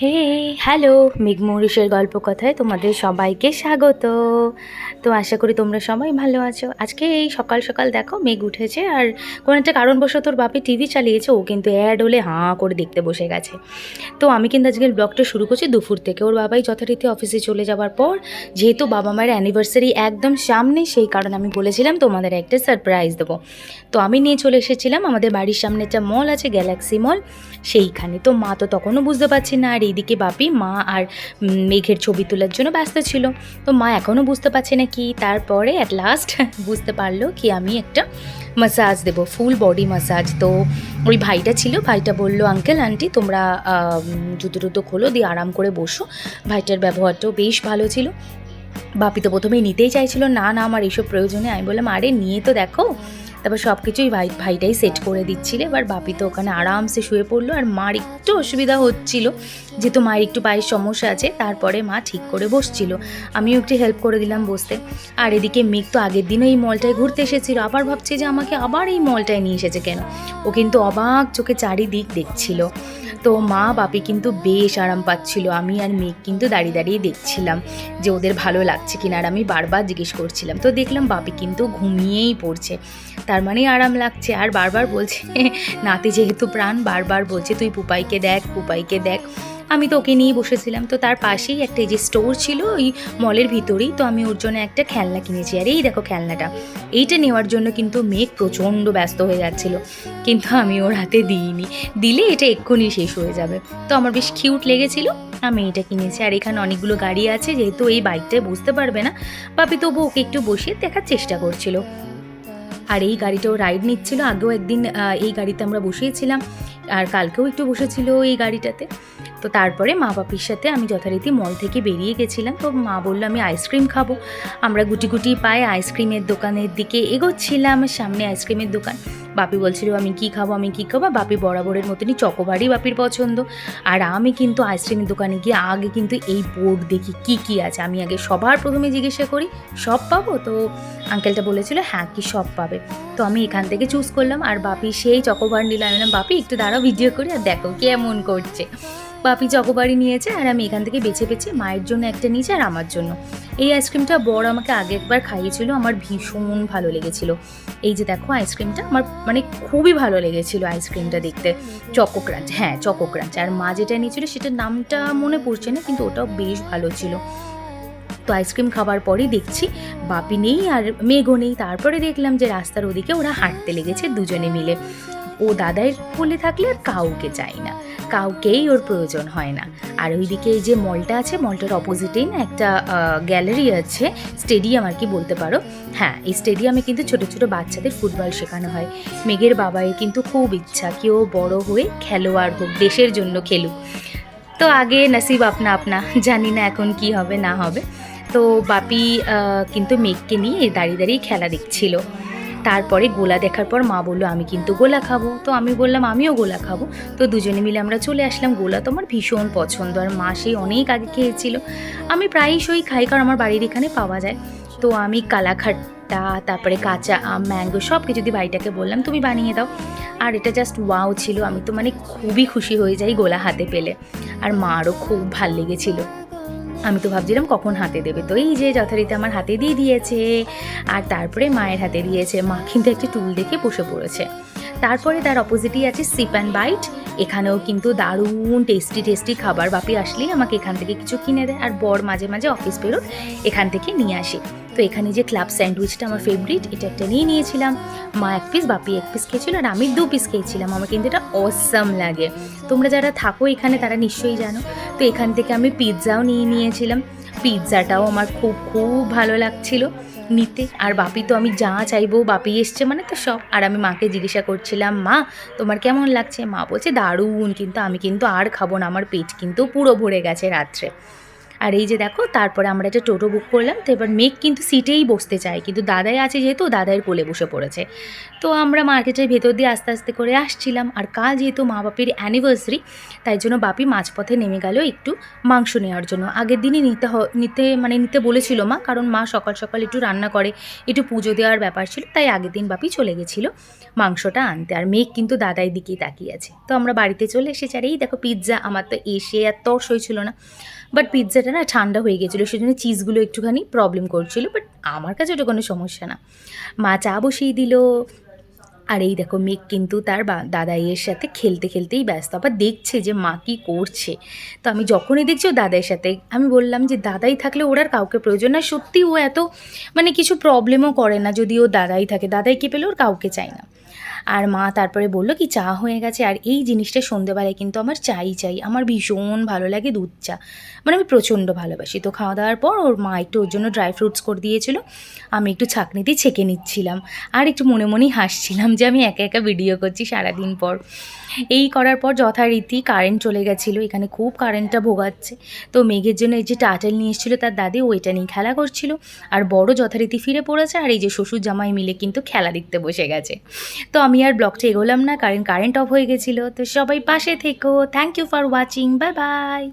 হে hello, মেঘমৌরিশের গল্প কথায় তোমাদের সবাইকে স্বাগত। তো আশা করি তোমরা সবাই ভালো আছো। আজকে এই সকাল সকাল দেখো মেঘ উঠেছে, আর কোনো একটা কারণবশত ওর বাপি টিভি চালিয়েছে, ও কিন্তু অ্যাড হলে হাঁ করে দেখতে বসে গেছে। তো আমি কিন্তু আজকের ব্লগটা শুরু করছি দুপুর থেকে। ওর বাবাই যথারীতি অফিসে চলে যাওয়ার পর, যেহেতু বাবা মায়ের অ্যানিভার্সারি একদম সামনে, সেই কারণে আমি বলেছিলাম তোমাদের একটা সারপ্রাইজ দেবো। তো আমি নিয়ে চলে এসেছিলাম আমাদের বাড়ির সামনে একটা মল আছে, গ্যালাক্সি মল, সেইখানে। তো মা তো তখনও বুঝতে পারছি না, আর এইদিকে বাপি মা আর মেঘের ছবি তোলার জন্য ব্যস্ত ছিল। তো মা এখনও বুঝতে পারছে না কি, তারপরে অ্যাট লাস্ট বুঝতে পারলো কি আমি একটা মাসাজ দেবো, ফুল বডি মাসাজ। তো ওই ভাইটা ছিল, ভাইটা বলল আঙ্কেল আন্টি তোমরা জুতো টুতো খোলো, দিয়ে আরাম করে বসো। ভাইটার ব্যবহারটাও বেশ ভালো ছিল। বাপি তো প্রথমেই নিতেই চাইছিল, না না আমার এইসব প্রয়োজনে। আমি বললাম আরে নিয়ে তো দেখো। তারপর সব কিছুই ভাইটাই সেট করে দিচ্ছিল। এবার বাপি তো ওখানে আরামসে শুয়ে পড়লো, আর মার একটু অসুবিধা হচ্ছিল, যেহেতু মায়ের একটু পায়ের সমস্যা আছে। তারপরে মা ঠিক করে বসছিল, আমিও একটু হেল্প করে দিলাম বসতে। আর এদিকে মেঘ তো আগের দিনও এই মলটায় ঘুরতে এসেছিল, আবার ভাবছে যে আমাকে আবার এই মলটায় নিয়ে এসেছে কেন। ও কিন্তু অবাক চোখে চারিদিক দেখছিল। তো মা বাপি কিন্তু বেশ আরাম পাচ্ছিল, আমি আর মেঘ কিন্তু দাঁড়িয়ে দাঁড়িয়ে দেখছিলাম যে ওদের ভালো লাগছে কিনা। আর আমি বারবার জিজ্ঞেস করছিলাম, তো দেখলাম বাপি কিন্তু ঘুমিয়েই পড়ছে, তার মানে আরাম লাগছে। আর বারবার বলছে, নাতি যেহেতু প্রাণ, বারবার বলছে তুই পুপাইকে দেখ, পুপাইকে দেখ। আমি তো ওকে নিয়েই বসেছিলাম। তো তার পাশেই একটা এই যে স্টোর ছিল ওই মলের ভিতরেই, তো আমি ওর জন্য একটা খেলনা কিনেছি। আর এই দেখো খেলনাটা, এইটা নেওয়ার জন্য কিন্তু মেঘ প্রচণ্ড ব্যস্ত হয়ে যাচ্ছিল, কিন্তু আমি ওর হাতে দিইনি, দিলে এটা এক্ষুনি শেষ হয়ে যাবে। তো আমার বেশ কিউট লেগেছিল, আমি এটা কিনেছি। আর এখানে অনেকগুলো গাড়ি আছে, যেহেতু এই বাইকটায় বুঝতে পারবে না, বাপি তবু ওকে একটু বসিয়ে দেখার চেষ্টা করছিল। আর এই গাড়িটাও রাইড নিচ্ছিল, আগেও একদিন এই গাড়িতে আমরা বসিয়েছিলাম, আর কালকেও একটু বসেছিল এই গাড়িটাতে। তো তারপরে মা বাপির সাথে আমি যথারীতি মল থেকে বেরিয়ে গেছিলাম। তো মা বললো আমি আইসক্রিম খাবো। আমরা গুটি গুটি পায়ে আইসক্রিমের দোকানের দিকে এগোচ্ছিলাম, সামনে আইসক্রিমের দোকান। বাপি বলছিল আমি কি খাবো, আমি কি খাবো। বাপি বরাবরের মতনই চকোবারই বাপির পছন্দ। আর আমি কিন্তু আইসক্রিমের দোকানে গিয়ে আগে কিন্তু এই বোর্ড দেখি কি কি আছে, আমি আগে সবার প্রথমে জিজ্ঞাসা করি সব পাবো। তো আঙ্কেলটা বলেছিল হ্যাঁ কি সব পাবে। তো আমি এখান থেকে চুজ করলাম, আর বাপি সেই চকোবার নিল। আমি বললাম বাপি একটু দাঁড়াও, ভিডিও করি, আর দেখো কেমন করছে। বাপি চকোবারই নিয়েছে, আর আমি এখান থেকে বেছে বেছে মায়ের জন্য একটা নিয়েছি আর আমার জন্য। এই আইসক্রিমটা বড় আমাকে আগে একবার খাইয়েছিল, আমার ভীষণ ভালো লেগেছিল। এই যে দেখো আইসক্রিমটা আমার মানে খুবই ভালো লেগেছিল আইসক্রিমটা দেখতে। চকো ক্রাঞ্চ, হ্যাঁ চকো ক্রাঞ্চ। আর মা যেটা নিয়েছিল সেটার নামটা মনে পড়ছে না, কিন্তু ওটাও বেশ ভালো ছিল। তো আইসক্রিম খাবার পরেই দেখছি বাপি নেই আর মেঘও নেই। তারপরে দেখলাম যে রাস্তার ওদিকে ওরা হাঁটতে লেগেছে দুজনে মিলে। ও দাদাই বলে থাকলে আর কাউকে চাই না, কাউকেই ওর প্রয়োজন হয় না। আর ওইদিকে এই যে মলটা আছে, মলটার অপোজিটেই না একটা গ্যালারি আছে, স্টেডিয়াম আর কি বলতে পারো। হ্যাঁ, এই স্টেডিয়ামে কিন্তু ছোটো ছোটো বাচ্চাদের ফুটবল শেখানো হয়। মেঘের বাবাই কিন্তু খুব ইচ্ছা কি ও বড় হয়ে খেলোয়াড় হোক, দেশের জন্য খেলুক। তো আগে নসিব আপনা আপনা, জানি না এখন কি হবে না হবে। তো বাপি কিন্তু মেঘকে নিয়ে দাঁড়িয়ে দাঁড়িয়ে খেলা দেখছিল। তারপরে গোলা দেখার পর মা বললো আমি কিন্তু গোলা খাবো। তো আমি বললাম আমিও গোলা খাবো। তো দুজনে মিলে আমরা চলে আসলাম। গোলা তো আমার ভীষণ পছন্দ, আর মা সেই অনেক আগে খেয়েছিল। আমি প্রায়শই খাই, কারণ আমার বাড়ির এখানে পাওয়া যায়। তো আমি কালাখাট্টা, তারপরে কাঁচা আম, ম্যাঙ্গো সব কিছু দিয়ে বাড়িটাকে বললাম তুমি বানিয়ে দাও। আর এটা জাস্ট ওয়াও ছিল, আমি তো মানে খুবই খুশি হয়ে যাই গোলা হাতে পেলে। আর মারও খুব ভাল লেগেছিল। আমি তো ভাবছিলাম কখন হাতে দেবে, তো এই যে যথারীতি আমার হাতে দিয়ে দিয়েছে। আর তারপরে মায়ের হাতে দিয়েছে। মা কিন্তু একটা টুল দেখে বসে পড়েছে। তারপরে তার অপোজিটই আছে সিপ অ্যান্ড বাইট। এখানেও কিন্তু দারুণ টেস্টি টেস্টি খাবার। বাপি আসলেই আমাকে এখান থেকে কিছু কিনে দেয়, আর বর মাঝে মাঝে অফিস বেরোত এখান থেকে নিয়ে আসে। তো এখানে যে ক্লাব স্যান্ডউইচটা আমার ফেভারিট, এটা একটা নিয়ে নিয়েছিলাম। মা এক পিস, বাপি এক পিস খেয়েছিল, আর আমি 2 পিস খেয়েছিলাম। আমার কিন্তু এটা অসাম লাগে। তোমরা যারা থাকো এখানে তারা নিশ্চয়ই জানো। তো এখান থেকে আমি পিৎজাও নিয়ে নিয়েছিলাম। পিৎজাটাও আমার খুব খুব ভালো লাগছিল নিতে। আর বাপি তো আমি যা চাইবো, বাপি এসছে মানে তো সব। আর আমি মাকে জিজ্ঞাসা করছিলাম মা তোমার কেমন লাগছে। মা বলছে দারুণ, কিন্তু আমি কিন্তু আর খাবো না, আমার পেট কিন্তু পুরো ভরে গেছে রাত্রে। আর এই যে দেখো তারপরে আমরা একটা টোটো বুক করলাম। তো এবার মেঘ কিন্তু সিটেই বসতে চায়, কিন্তু দাদাই আছে যেহেতু দাদাইয়ের কোলে বসে পড়েছে। তো তো আমরা মার্কেটের ভেতর দিয়ে আস্তে আস্তে করে আসছিলাম, আর কাল যেহেতু মা বাপির অ্যানিভার্সারি, তাই জন্য বাপি মাঝপথে নেমে গেল একটু মাংস নেওয়ার জন্য। আগের দিনই নিতে বলেছিল মা, কারণ মা সকাল সকাল একটু রান্না করে, একটু পুজো দেওয়ার ব্যাপার ছিল, তাই আগের দিন বাপি চলে গেছিলো মাংসটা আনতে। আর মেঘ কিন্তু দাদাই দিকেই তাকিয়ে আছে। তো আমরা বাড়িতে চলে এসেছি, আর এই দেখো পিৎজা। আমার তো এসে আর তর্স হয়েছিল না, বাট পিৎজাটা না ঠান্ডা হয়ে গেছিলো, সেজন্য চিজগুলো একটুখানি প্রবলেম করছিল, বাট আমার কাছে ওটা কোনো সমস্যা না। মা চা বসিয়ে দিল, আর এই দেখো মেঘ কিন্তু তার দাদাইয়ের সাথে খেলতে খেলতেই ব্যস্ত, আবার দেখছে যে মা কী করছে। তো আমি যখনই দেখছি ও দাদাইয়ের সাথে, আমি বললাম যে দাদাই থাকলে ওর আর কাউকে প্রয়োজন না। সত্যি ও এত কিছু প্রবলেমও করে না যদি ও দাদাই থাকে, দাদাইকে পেলে ওর কাউকে চাই না। আর মা তারপরে বলল কি চা হয়ে গেছে। আর এই জিনিসটা সন্ধ্যেবেলায় কিন্তু আমার চাই, আমার ভীষণ ভালো লাগে দুধ চা, আমি প্রচণ্ড ভালোবাসি। তো খাওয়া দাওয়ার পর ওর মা একটু ওর জন্য ড্রাই ফ্রুটস করে দিয়েছিল, আমি একটু ছাঁকনিতেই ছেঁকে নিচ্ছিলাম, আর একটু মনে মনেই হাসছিলাম যে আমি একা একা ভিডিও করছি সারাদিন পর। এই করার পর যথারীতি কারেন্ট চলে গেছিলো, এখানে খুব কারেন্টটা ভোগাচ্ছে। তো মেঘের জন্য এই যে টাটেল নিয়ে এসেছিলো তার দাদি, ওইটা নিয়ে খেলা করছিল, আর বড় যথারীতি ফিরে পড়েছে, আর এই যে শ্বশুর জামাই মিলে কিন্তু খেলা দেখতে বসে গেছে। তো আমি আর ব্লগটা এগোলাম না, কারণ কারেন্ট অফ হয়ে গেছিলো। তো সবাই পাশে থেকো, thank you for watching, bye by.